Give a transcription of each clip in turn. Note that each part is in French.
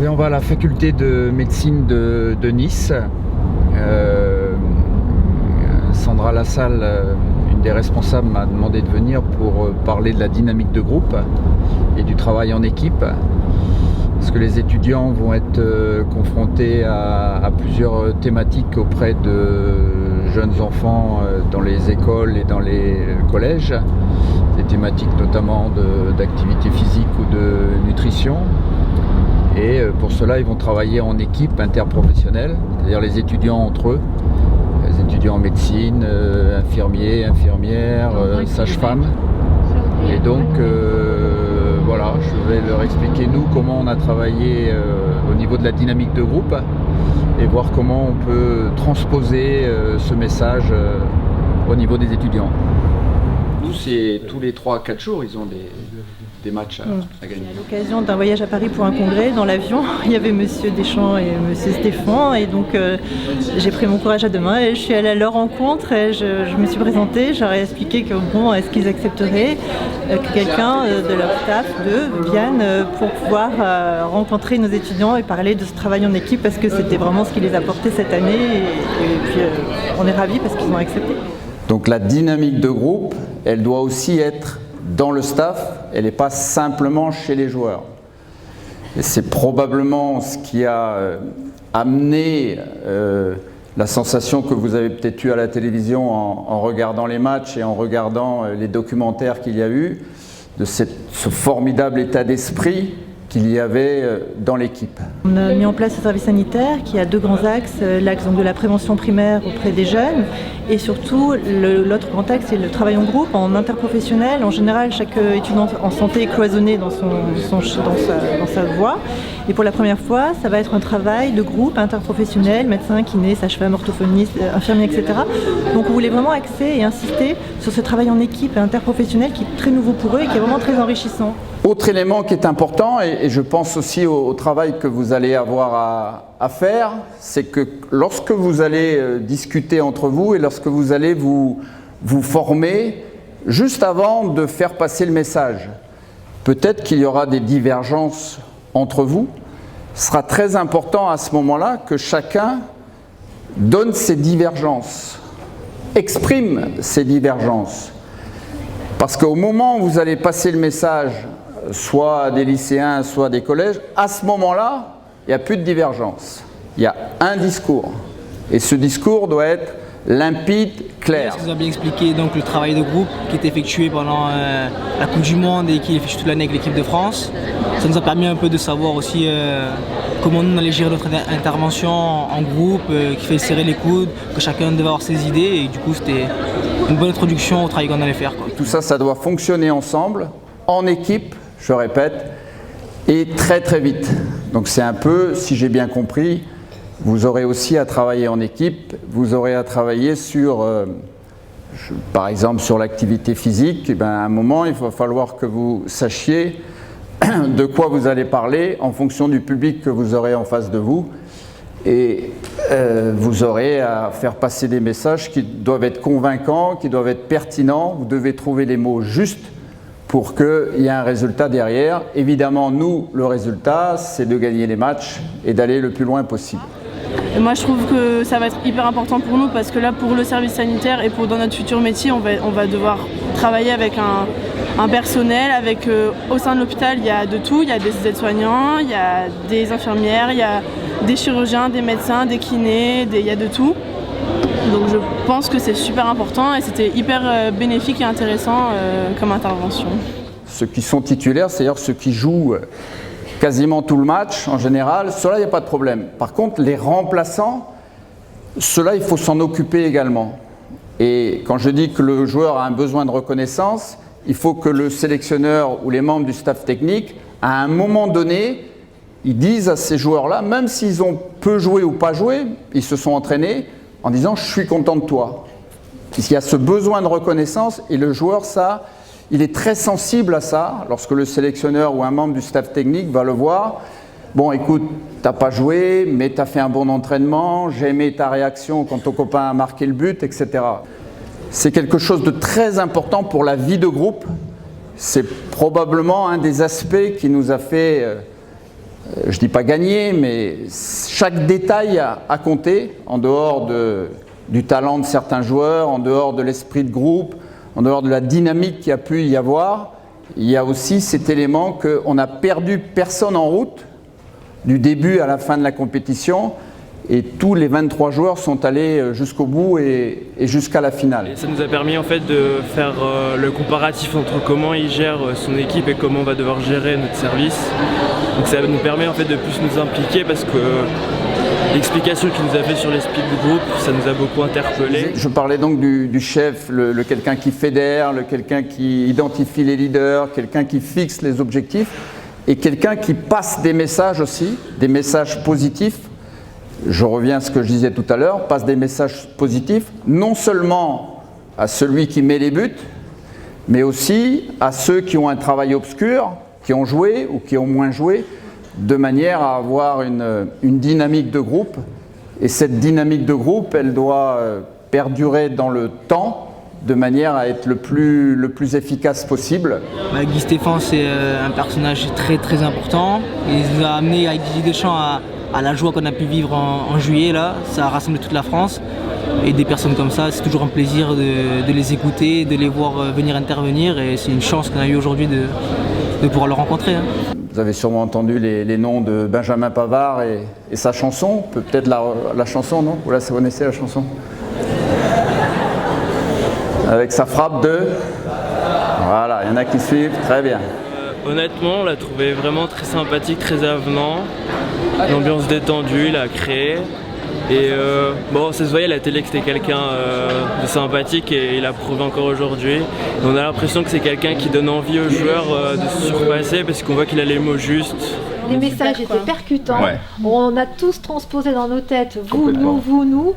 Et on va à la faculté de médecine de Nice. Sandra Lassalle, une des responsables, m'a demandé de venir pour parler de la dynamique de groupe et du travail en équipe. Parce que les étudiants vont être confrontés à plusieurs thématiques auprès de jeunes enfants dans les écoles et dans les collèges. Des thématiques notamment d'activité physique ou de nutrition. Et pour cela, ils vont travailler en équipe interprofessionnelle, c'est-à-dire les étudiants entre eux, les étudiants en médecine, infirmiers, infirmières, sages-femmes. Et donc, voilà, je vais leur expliquer nous comment on a travaillé au niveau de la dynamique de groupe et voir comment on peut transposer ce message au niveau des étudiants. Nous, c'est tous les 3 à 4 jours, ils ont des matchs à gagner. À l'occasion d'un voyage à Paris pour un congrès, dans l'avion, il y avait Monsieur Deschamps et Monsieur Stéphane, et donc j'ai pris mon courage à deux mains et je suis allée à leur rencontre et je me suis présentée, j'aurais expliqué que bon, est-ce qu'ils accepteraient que quelqu'un de leur staff vienne pour pouvoir rencontrer nos étudiants et parler de ce travail en équipe, parce que c'était vraiment ce qui les a portés cette année, et puis on est ravis parce qu'ils ont accepté. Donc la dynamique de groupe, elle doit aussi être dans le staff, elle n'est pas simplement chez les joueurs. Et c'est probablement ce qui a amené la sensation que vous avez peut-être eue à la télévision en regardant les matchs et en regardant les documentaires qu'il y a eu, de ce formidable état d'esprit qu'il y avait dans l'équipe. On a mis en place un service sanitaire qui a 2 grands axes, l'axe de la prévention primaire auprès des jeunes et surtout l'autre grand axe c'est le travail en groupe, en interprofessionnel. En général, chaque étudiant en santé est cloisonné dans sa voie, et pour la première fois ça va être un travail de groupe interprofessionnel, médecin, kiné, sage-femme, orthophoniste, infirmier, etc. Donc on voulait vraiment axer et insister sur ce travail en équipe interprofessionnel qui est très nouveau pour eux et qui est vraiment très enrichissant. Autre élément qui est important, et je pense aussi au travail que vous allez avoir à faire, c'est que lorsque vous allez discuter entre vous et lorsque vous allez vous former, juste avant de faire passer le message, peut-être qu'il y aura des divergences entre vous. Ce sera très important à ce moment-là que chacun donne ses divergences, exprime ses divergences. Parce qu'au moment où vous allez passer le message, soit à des lycéens, soit à des collèges, à ce moment-là, il n'y a plus de divergence. Il y a un discours. Et ce discours doit être limpide, clair. Vous avez bien expliqué donc, le travail de groupe qui est effectué pendant la Coupe du Monde et qui est effectué toute l'année avec l'équipe de France. Ça nous a permis un peu de savoir aussi comment nous allons gérer notre intervention en groupe, qui fait serrer les coudes, que chacun devait avoir ses idées. Et du coup, c'était une bonne introduction au travail qu'on allait faire. Quoi. Tout ça, ça doit fonctionner ensemble, en équipe, je répète, et très très vite. Donc c'est un peu, si j'ai bien compris, vous aurez aussi à travailler en équipe, vous aurez à travailler sur, par exemple sur l'activité physique. Et à un moment, il va falloir que vous sachiez de quoi vous allez parler en fonction du public que vous aurez en face de vous. Et vous aurez à faire passer des messages qui doivent être convaincants, qui doivent être pertinents. Vous devez trouver les mots justes pour qu'il y ait un résultat derrière. Évidemment, nous, le résultat, c'est de gagner les matchs et d'aller le plus loin possible. Et moi, je trouve que ça va être hyper important pour nous parce que là, pour le service sanitaire et dans notre futur métier, on va devoir travailler avec un personnel. Au sein de l'hôpital, il y a de tout. Il y a des aides-soignants, il y a des infirmières, il y a des chirurgiens, des médecins, des kinés, il y a de tout. Donc je pense que c'est super important et c'était hyper bénéfique et intéressant comme intervention. Ceux qui sont titulaires, c'est-à-dire ceux qui jouent quasiment tout le match en général, ceux-là, il n'y a pas de problème. Par contre, les remplaçants, ceux-là, il faut s'en occuper également. Et quand je dis que le joueur a un besoin de reconnaissance, il faut que le sélectionneur ou les membres du staff technique, à un moment donné, ils disent à ces joueurs-là, même s'ils ont peu joué ou pas joué, ils se sont entraînés, en disant « je suis content de toi ». Il y a ce besoin de reconnaissance et le joueur, ça, il est très sensible à ça. Lorsque le sélectionneur ou un membre du staff technique va le voir, bon écoute, t'as pas joué, mais t'as fait un bon entraînement, j'ai aimé ta réaction quand ton copain a marqué le but, etc. C'est quelque chose de très important pour la vie de groupe. C'est probablement un des aspects qui nous a fait je ne dis pas gagner, mais chaque détail a compté, en dehors du talent de certains joueurs, en dehors de l'esprit de groupe, en dehors de la dynamique qu'il y a pu y avoir. Il y a aussi cet élément qu'on n'a perdu personne en route, du début à la fin de la compétition, et tous les 23 joueurs sont allés jusqu'au bout et jusqu'à la finale. Et ça nous a permis en fait de faire le comparatif entre comment il gère son équipe et comment on va devoir gérer notre service. Donc ça nous permet en fait de plus nous impliquer parce que l'explication qu'il nous a fait sur l'esprit du groupe, ça nous a beaucoup interpellés. Je parlais donc du chef, le quelqu'un qui fédère, quelqu'un qui identifie les leaders, quelqu'un qui fixe les objectifs et quelqu'un qui passe des messages aussi, des messages positifs. Je reviens à ce que je disais tout à l'heure, passe des messages positifs, non seulement à celui qui met les buts, mais aussi à ceux qui ont un travail obscur, qui ont joué ou qui ont moins joué, de manière à avoir une dynamique de groupe. Et cette dynamique de groupe, elle doit perdurer dans le temps, de manière à être le plus efficace possible. Guy Stéphane, c'est un personnage très très important. Il nous a amené avec Didier Deschamps à la joie qu'on a pu vivre en juillet. Là. Ça a rassemblé toute la France. Et des personnes comme ça, c'est toujours un plaisir de les écouter, de les voir venir intervenir. Et c'est une chance qu'on a eu aujourd'hui de pouvoir le rencontrer. Vous avez sûrement entendu les noms de Benjamin Pavard et sa chanson. Peut-être la chanson, non? Vous la connaissez, la chanson? Avec sa frappe de... Voilà, il y en a qui suivent, très bien. Honnêtement, on l'a trouvé vraiment très sympathique, très avenant. L'ambiance détendue, il a créé. Et bon, ça se voyait à la télé que c'était quelqu'un de sympathique et il a prouvé encore aujourd'hui. On a l'impression que c'est quelqu'un qui donne envie aux joueurs de se surpasser parce qu'on voit qu'il a les mots justes. Les messages étaient percutants, Ouais. On a tous transposé dans nos têtes, vous, nous,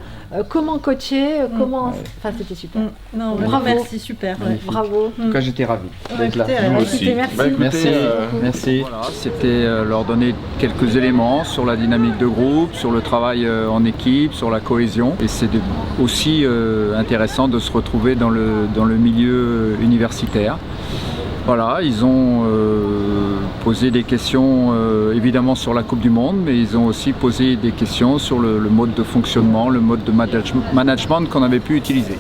comment coacher, comment... Enfin, c'était super. Non, Bravo. merci, super. Ouais. Bravo. En tout cas, j'étais ravi d'être là. Écoutez, merci. Merci. Merci. Voilà, c'était leur donner quelques éléments sur la dynamique de groupe, sur le travail en équipe, sur la cohésion. Et c'est aussi intéressant de se retrouver dans le milieu universitaire. Voilà, ils ont posé des questions évidemment sur la Coupe du Monde, mais ils ont aussi posé des questions sur le mode de fonctionnement, le mode de management qu'on avait pu utiliser.